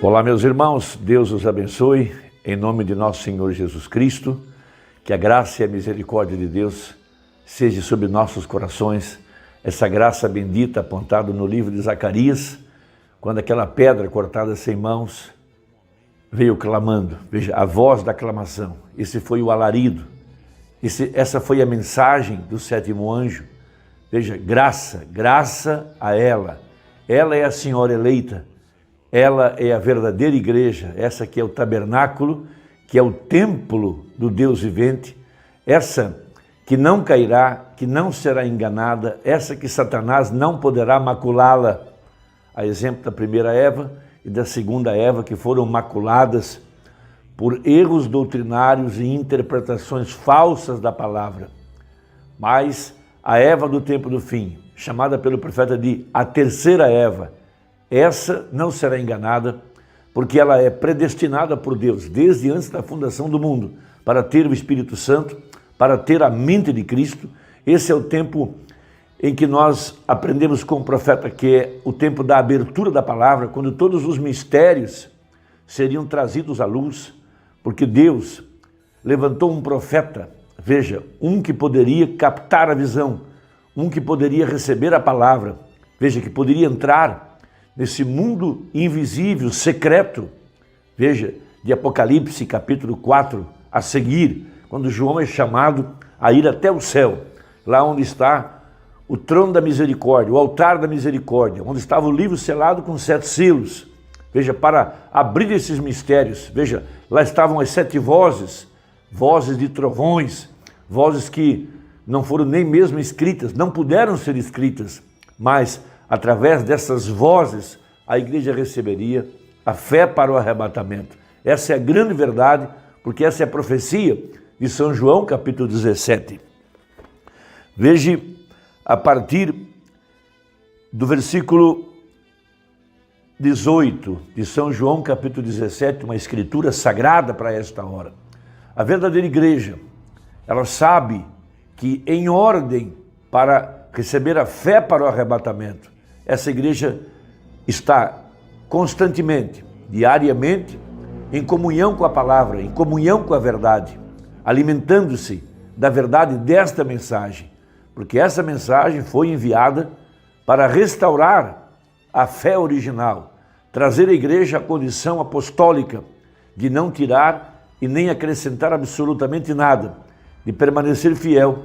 Olá, meus irmãos, Deus os abençoe, em nome de nosso Senhor Jesus Cristo, que a graça e a misericórdia de Deus seja sobre nossos corações, essa graça bendita apontada no livro de Zacarias, quando aquela pedra cortada sem mãos veio clamando. Veja, a voz da aclamação, esse foi o alarido, essa foi a mensagem do sétimo anjo. Veja, graça a ela é a senhora eleita, ela é a verdadeira igreja, essa que é o tabernáculo, que é o templo do Deus vivente, essa que não cairá, que não será enganada, essa que Satanás não poderá maculá-la, a exemplo da primeira Eva e da segunda Eva, que foram maculadas por erros doutrinários e interpretações falsas da palavra. Mas a Eva do tempo do fim, chamada pelo profeta de a terceira Eva, essa não será enganada, porque ela é predestinada por Deus desde antes da fundação do mundo para ter o Espírito Santo, para ter a mente de Cristo. Esse é o tempo em que nós aprendemos com o profeta, que é o tempo da abertura da palavra, quando todos os mistérios seriam trazidos à luz, porque Deus levantou um profeta, veja, um que poderia captar a visão, um que poderia receber a palavra, veja, que poderia entrar nesse mundo invisível, secreto, veja, de Apocalipse capítulo 4, a seguir, quando João é chamado a ir até o céu, lá onde está o trono da misericórdia, o altar da misericórdia, onde estava o livro selado com 7 selos, veja, para abrir esses mistérios, veja, lá estavam as 7 vozes, vozes de trovões, vozes que não foram nem mesmo escritas, não puderam ser escritas, mas através dessas vozes a igreja receberia a fé para o arrebatamento. Essa é a grande verdade, porque essa é a profecia de São João, capítulo 17. Veja, a partir do versículo 18 de São João, capítulo 17, uma escritura sagrada para esta hora. A verdadeira igreja, ela sabe que em ordem para receber a fé para o arrebatamento, essa igreja está constantemente, diariamente, em comunhão com a palavra, em comunhão com a verdade, alimentando-se da verdade desta mensagem, porque essa mensagem foi enviada para restaurar a fé original, trazer a igreja à condição apostólica de não tirar e nem acrescentar absolutamente nada, de permanecer fiel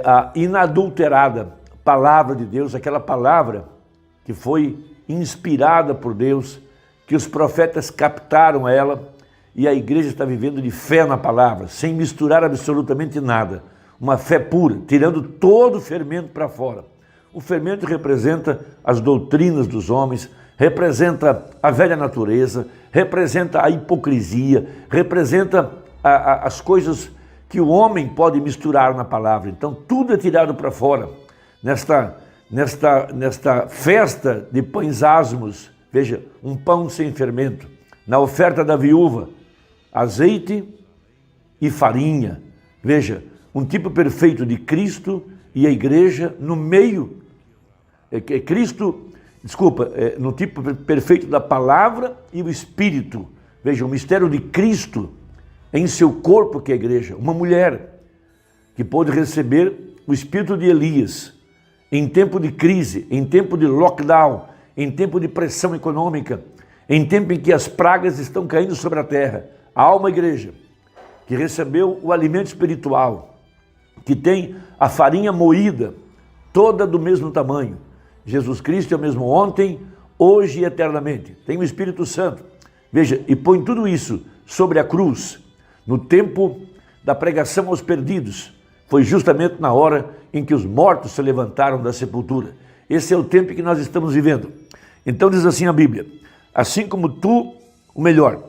à inadulterada palavra de Deus, aquela palavra que foi inspirada por Deus, que os profetas captaram ela, e a igreja está vivendo de fé na palavra, sem misturar absolutamente nada, uma fé pura, tirando todo o fermento para fora. O fermento representa as doutrinas dos homens, representa a velha natureza, representa a hipocrisia, representa as coisas que o homem pode misturar na palavra. Então tudo é tirado para fora. Nesta festa de pães asmos, veja, um pão sem fermento. Na oferta da viúva, azeite e farinha. Veja, um tipo perfeito de Cristo e a igreja no meio. No tipo perfeito da palavra e o Espírito. Veja, o mistério de Cristo em seu corpo, que é a igreja. Uma mulher que pôde receber o espírito de Elias, em tempo de crise, em tempo de lockdown, em tempo de pressão econômica, em tempo em que as pragas estão caindo sobre a terra. Há uma igreja que recebeu o alimento espiritual, que tem a farinha moída, toda do mesmo tamanho. Jesus Cristo é o mesmo ontem, hoje e eternamente. Tem o Espírito Santo. Veja, e põe tudo isso sobre a cruz, no tempo da pregação aos perdidos. Foi justamente na hora em que os mortos se levantaram da sepultura. Esse é o tempo que nós estamos vivendo. Então diz assim a Bíblia, assim como tu, o melhor,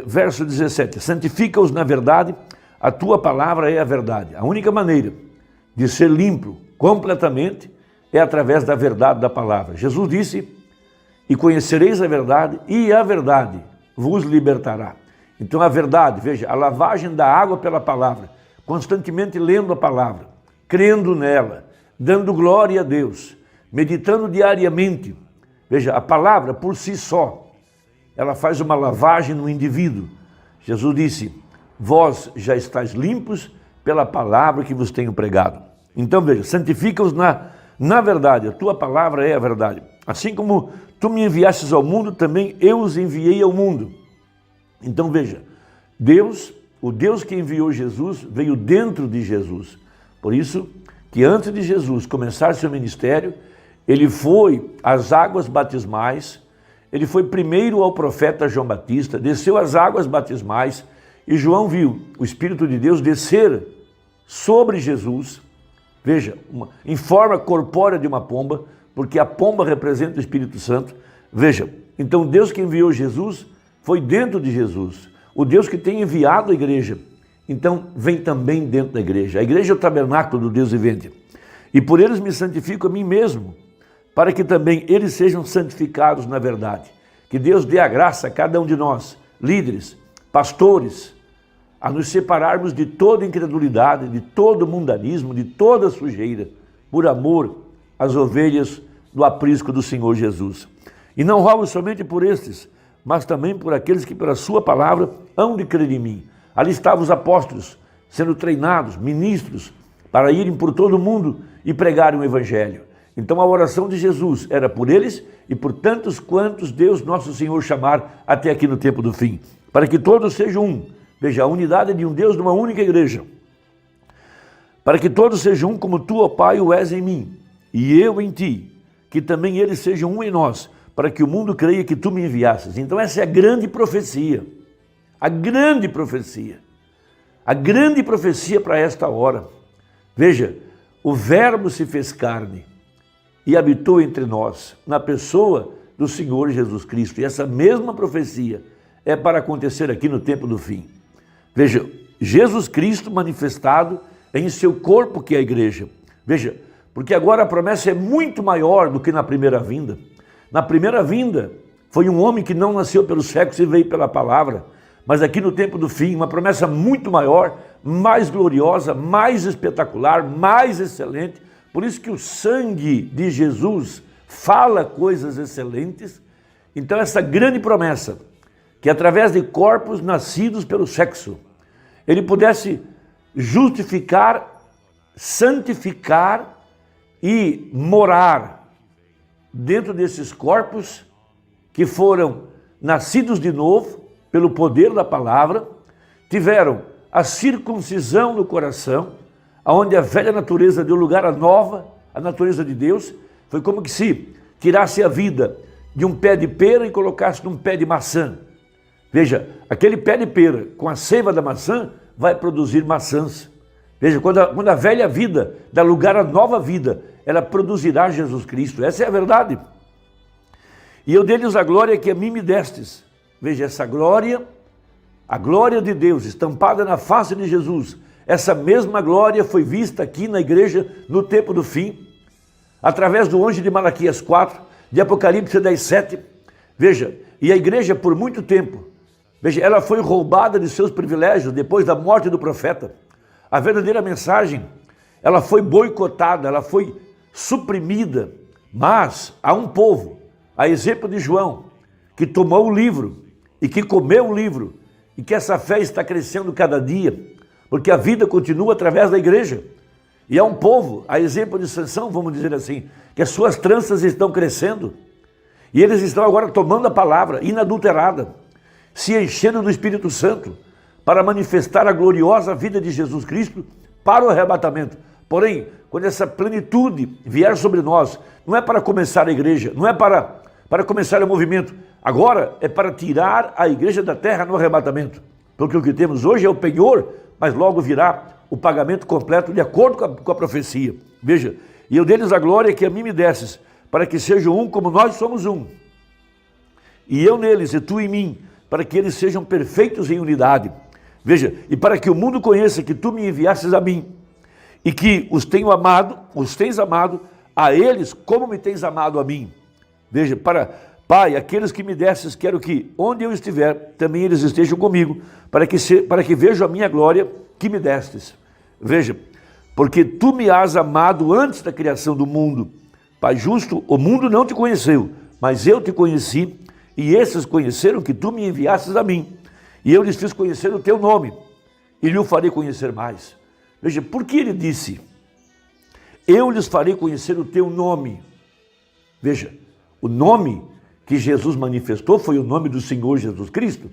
verso 17, santifica-os na verdade, a tua palavra é a verdade. A única maneira de ser limpo completamente é através da verdade da palavra. Jesus disse, e conhecereis a verdade vos libertará. Então a verdade, veja, a lavagem da água pela palavra, constantemente lendo a palavra, crendo nela, dando glória a Deus, meditando diariamente, Veja, a palavra por si só, ela faz uma lavagem no indivíduo. Jesus disse, vós já estáis limpos pela palavra que vos tenho pregado. Então veja, santifica-os na verdade, a tua palavra é a verdade. Assim como tu me enviastes ao mundo, também eu os enviei ao mundo. Então veja, Deus, o Deus que enviou Jesus, veio dentro de Jesus. Por isso que antes de Jesus começar seu ministério, ele foi às águas batismais, ele foi primeiro ao profeta João Batista, desceu às águas batismais, e João viu o Espírito de Deus descer sobre Jesus, veja, em forma corpórea de uma pomba, porque a pomba representa o Espírito Santo. Veja, então Deus que enviou Jesus foi dentro de Jesus. O Deus que tem enviado a igreja, então vem também dentro da igreja. A igreja é o tabernáculo do Deus vivente. E por eles me santifico a mim mesmo, para que também eles sejam santificados na verdade. Que Deus dê a graça a cada um de nós, líderes, pastores, a nos separarmos de toda incredulidade, de todo mundanismo, de toda sujeira, por amor às ovelhas do aprisco do Senhor Jesus. E não rogo somente por estes, mas também por aqueles que pela sua palavra hão de crer em mim. Ali estavam os apóstolos, sendo treinados, ministros, para irem por todo o mundo e pregarem o evangelho. Então a oração de Jesus era por eles e por tantos quantos Deus nosso Senhor chamar até aqui no tempo do fim, para que todos sejam um. Veja, a unidade de um Deus numa única igreja. Para que todos sejam um como tu, ó Pai, o és em mim, e eu em ti, que também eles sejam um em nós, para que o mundo creia que tu me enviasses. Então essa é a grande profecia. A grande profecia. A grande profecia para esta hora. Veja, o Verbo se fez carne e habitou entre nós, na pessoa do Senhor Jesus Cristo. E essa mesma profecia é para acontecer aqui no tempo do fim. Veja, Jesus Cristo manifestado em seu corpo que é a igreja. Veja, porque agora a promessa é muito maior do que na primeira vinda. Na primeira vinda foi um homem que não nasceu pelos séculos e veio pela palavra. Mas aqui no tempo do fim, uma promessa muito maior, mais gloriosa, mais espetacular, mais excelente. Por isso que o sangue de Jesus fala coisas excelentes. Então essa grande promessa, que através de corpos nascidos pelo sexo, ele pudesse justificar, santificar e morar dentro desses corpos que foram nascidos de novo pelo poder da palavra, tiveram a circuncisão no coração, onde a velha natureza deu lugar à nova, a natureza de Deus. Foi como que se tirasse a vida de um pé de pera e colocasse num pé de maçã. Veja, aquele pé de pera com a seiva da maçã vai produzir maçãs. Veja, quando a velha vida dá lugar à nova vida, ela produzirá Jesus Cristo. Essa é a verdade. E eu dei-lhes a glória que a mim me destes. Veja, essa glória, a glória de Deus estampada na face de Jesus, essa mesma glória foi vista aqui na igreja no tempo do fim, através do anjo de Malaquias 4, de Apocalipse 10, 7. Veja, e a igreja por muito tempo, veja, ela foi roubada de seus privilégios depois da morte do profeta. A verdadeira mensagem, ela foi boicotada, ela foi suprimida, mas há um povo, a exemplo de João, que tomou o livro e que comeu o livro, e que essa fé está crescendo cada dia, porque a vida continua através da igreja. E há um povo, a exemplo de Sansão, vamos dizer assim, que as suas tranças estão crescendo, e eles estão agora tomando a palavra inadulterada, se enchendo do Espírito Santo, para manifestar a gloriosa vida de Jesus Cristo para o arrebatamento. Porém, quando essa plenitude vier sobre nós, não é para começar a igreja, não é para começar o movimento, agora é para tirar a igreja da terra no arrebatamento, porque o que temos hoje é o penhor, mas logo virá o pagamento completo de acordo com a profecia. Veja, e eu dei-lhes a glória que a mim me desses, para que sejam um como nós somos um, e eu neles e tu em mim, para que eles sejam perfeitos em unidade. Veja, e para que o mundo conheça que tu me enviastes a mim, e que os tens amado a eles como me tens amado a mim. Veja, Pai, aqueles que me destes, quero que onde eu estiver, também eles estejam comigo, para que vejam a minha glória que me destes. Veja, porque tu me has amado antes da criação do mundo. Pai justo, o mundo não te conheceu, mas eu te conheci, e esses conheceram que tu me enviastes a mim. E eu lhes fiz conhecer o teu nome, e lhe o farei conhecer mais. Veja, por que ele disse, eu lhes farei conhecer o teu nome? Veja, o nome que Jesus manifestou foi o nome do Senhor Jesus Cristo.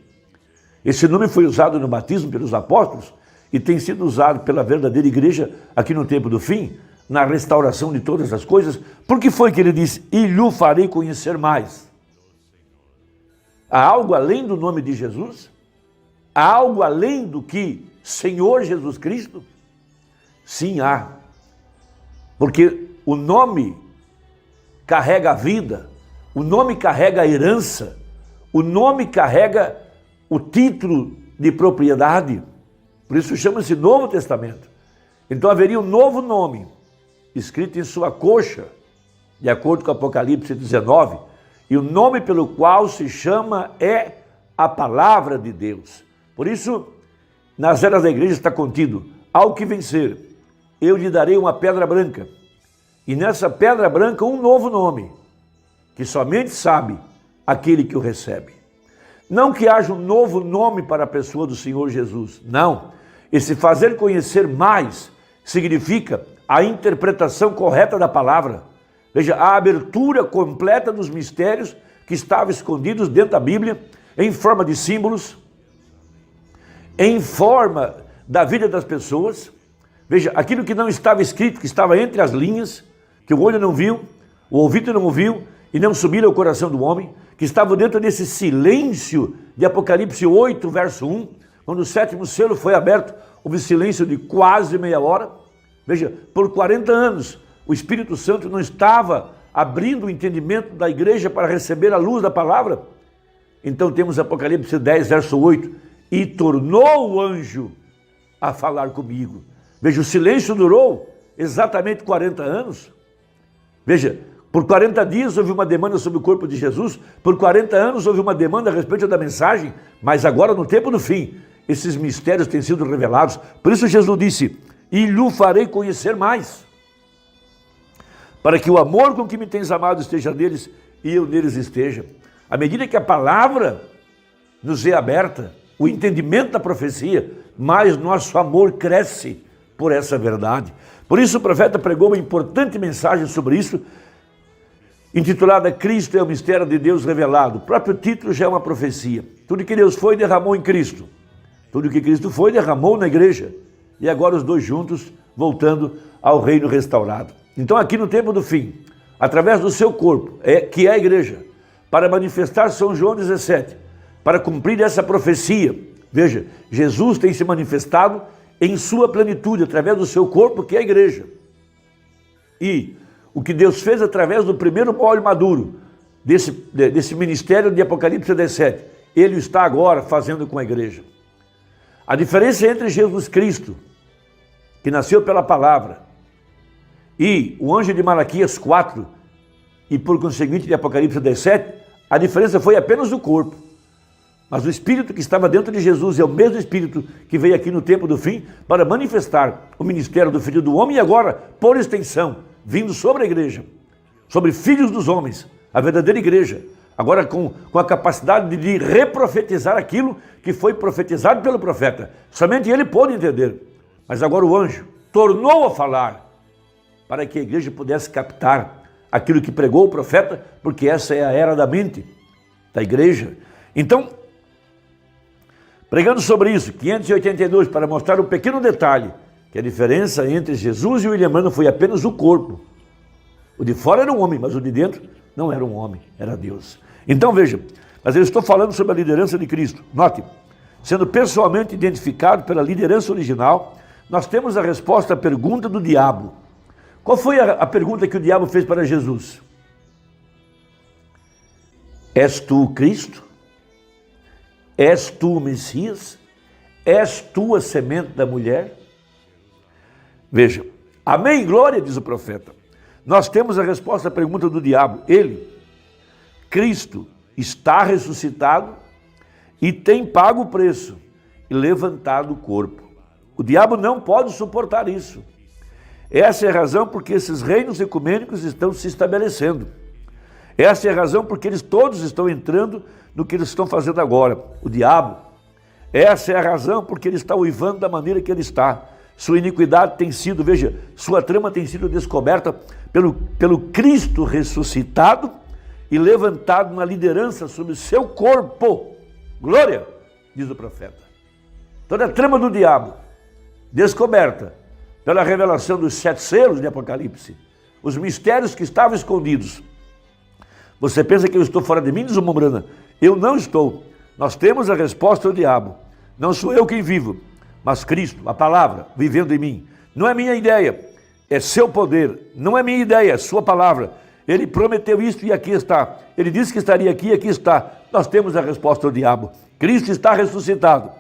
Esse nome foi usado no batismo pelos apóstolos e tem sido usado pela verdadeira igreja aqui no tempo do fim, na restauração de todas as coisas. Por que foi que ele disse, e lhe farei conhecer mais? Há algo além do nome de Jesus? Há algo além do que Senhor Jesus Cristo? Sim, há. Porque o nome carrega a vida, o nome carrega a herança, o nome carrega o título de propriedade. Por isso chama-se Novo Testamento. Então haveria um novo nome, escrito em sua coxa, de acordo com Apocalipse 19, e o nome pelo qual se chama é a Palavra de Deus. Por isso, nas eras da igreja está contido, ao que vencer, eu lhe darei uma pedra branca, e nessa pedra branca um novo nome, que somente sabe aquele que o recebe. Não que haja um novo nome para a pessoa do Senhor Jesus, não. Esse fazer conhecer mais significa a interpretação correta da palavra. Veja, a abertura completa dos mistérios que estavam escondidos dentro da Bíblia, em forma de símbolos, em forma da vida das pessoas. Veja, aquilo que não estava escrito, que estava entre as linhas, que o olho não viu, o ouvido não ouviu, e não subiram ao coração do homem, que estavam dentro desse silêncio de Apocalipse 8, verso 1, quando o sétimo selo foi aberto, houve silêncio de quase meia hora. Veja, por 40 anos, o Espírito Santo não estava abrindo o entendimento da igreja para receber a luz da palavra. Então temos Apocalipse 10, verso 8, e tornou o anjo a falar comigo. Veja, o silêncio durou exatamente 40 anos. Veja, por 40 dias houve uma demanda sobre o corpo de Jesus, por 40 anos houve uma demanda a respeito da mensagem, mas agora no tempo do fim, esses mistérios têm sido revelados. Por isso Jesus disse, e lhe farei conhecer mais, para que o amor com que me tens amado esteja neles e eu neles esteja. À medida que a palavra nos é aberta, o entendimento da profecia, mais nosso amor cresce por essa verdade. Por isso o profeta pregou uma importante mensagem sobre isso, intitulada Cristo é o mistério de Deus revelado. O próprio título já é uma profecia. Tudo que Deus foi, derramou em Cristo. Tudo que Cristo foi, derramou na igreja. E agora os dois juntos, voltando ao reino restaurado. Então aqui no tempo do fim, através do seu corpo, que é a igreja, para manifestar São João 17, para cumprir essa profecia, veja, Jesus tem se manifestado em sua plenitude, através do seu corpo, que é a igreja. E o que Deus fez através do primeiro óleo maduro, desse ministério de Apocalipse 17, Ele está agora fazendo com a igreja. A diferença entre Jesus Cristo, que nasceu pela palavra, e o anjo de Malaquias 4, e por conseguinte de Apocalipse 17, a diferença foi apenas o corpo. Mas o Espírito que estava dentro de Jesus é o mesmo Espírito que veio aqui no tempo do fim para manifestar o ministério do Filho do Homem e agora, por extensão, vindo sobre a igreja, sobre filhos dos homens, a verdadeira igreja, agora com a capacidade de reprofetizar aquilo que foi profetizado pelo profeta. Somente ele pôde entender, mas agora o anjo tornou a falar para que a igreja pudesse captar aquilo que pregou o profeta, porque essa é a era da mente da igreja. Então, pregando sobre isso, 582, para mostrar um pequeno detalhe, que a diferença entre Jesus e o William Branham foi apenas o corpo. O de fora era um homem, mas o de dentro não era um homem, era Deus. Então veja, mas eu estou falando sobre a liderança de Cristo. Note, sendo pessoalmente identificado pela liderança original, nós temos a resposta à pergunta do diabo. Qual foi a pergunta que o diabo fez para Jesus? És tu o Cristo? És tu o Messias? És tu a semente da mulher? Veja, amém, glória, diz o profeta. Nós temos a resposta à pergunta do diabo. Ele, Cristo, está ressuscitado e tem pago o preço e levantado o corpo. O diabo não pode suportar isso. Essa é a razão porque esses reinos ecumênicos estão se estabelecendo. Essa é a razão porque eles todos estão entrando no que eles estão fazendo agora. O diabo. Essa é a razão porque ele está uivando da maneira que ele está. Sua iniquidade tem sido, veja, sua trama tem sido descoberta pelo Cristo ressuscitado e levantado na liderança sobre o seu corpo. Glória, diz o profeta. Toda a trama do diabo, descoberta pela revelação dos 7 selos de Apocalipse, os mistérios que estavam escondidos. Você pensa que eu estou fora de mim, diz o Mombrana? Eu não estou. Nós temos a resposta ao diabo. Não sou eu quem vivo, mas Cristo, a palavra, vivendo em mim. Não é minha ideia, é seu poder. Não é minha ideia, é sua palavra. Ele prometeu isso e aqui está. Ele disse que estaria aqui e aqui está. Nós temos a resposta ao diabo. Cristo está ressuscitado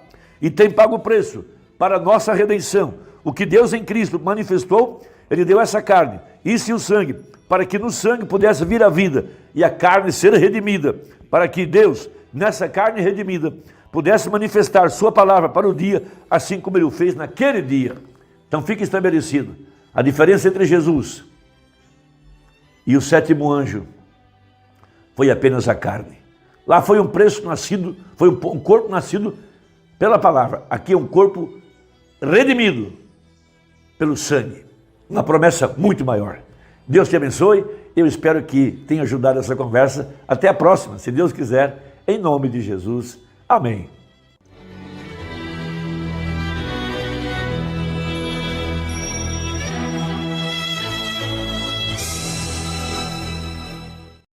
e tem pago o preço para a nossa redenção. O que Deus em Cristo manifestou, Ele deu essa carne, isso e o sangue, para que no sangue pudesse vir a vida e a carne ser redimida, para que Deus, nessa carne redimida, pudesse manifestar sua palavra para o dia, assim como Ele o fez naquele dia. Então fica estabelecido a diferença entre Jesus e o 7º anjo foi apenas a carne. Lá foi um preço nascido, foi um corpo nascido pela palavra. Aqui é um corpo redimido pelo sangue. Uma promessa muito maior. Deus te abençoe. Eu espero que tenha ajudado essa conversa. Até a próxima, se Deus quiser, em nome de Jesus. Amém.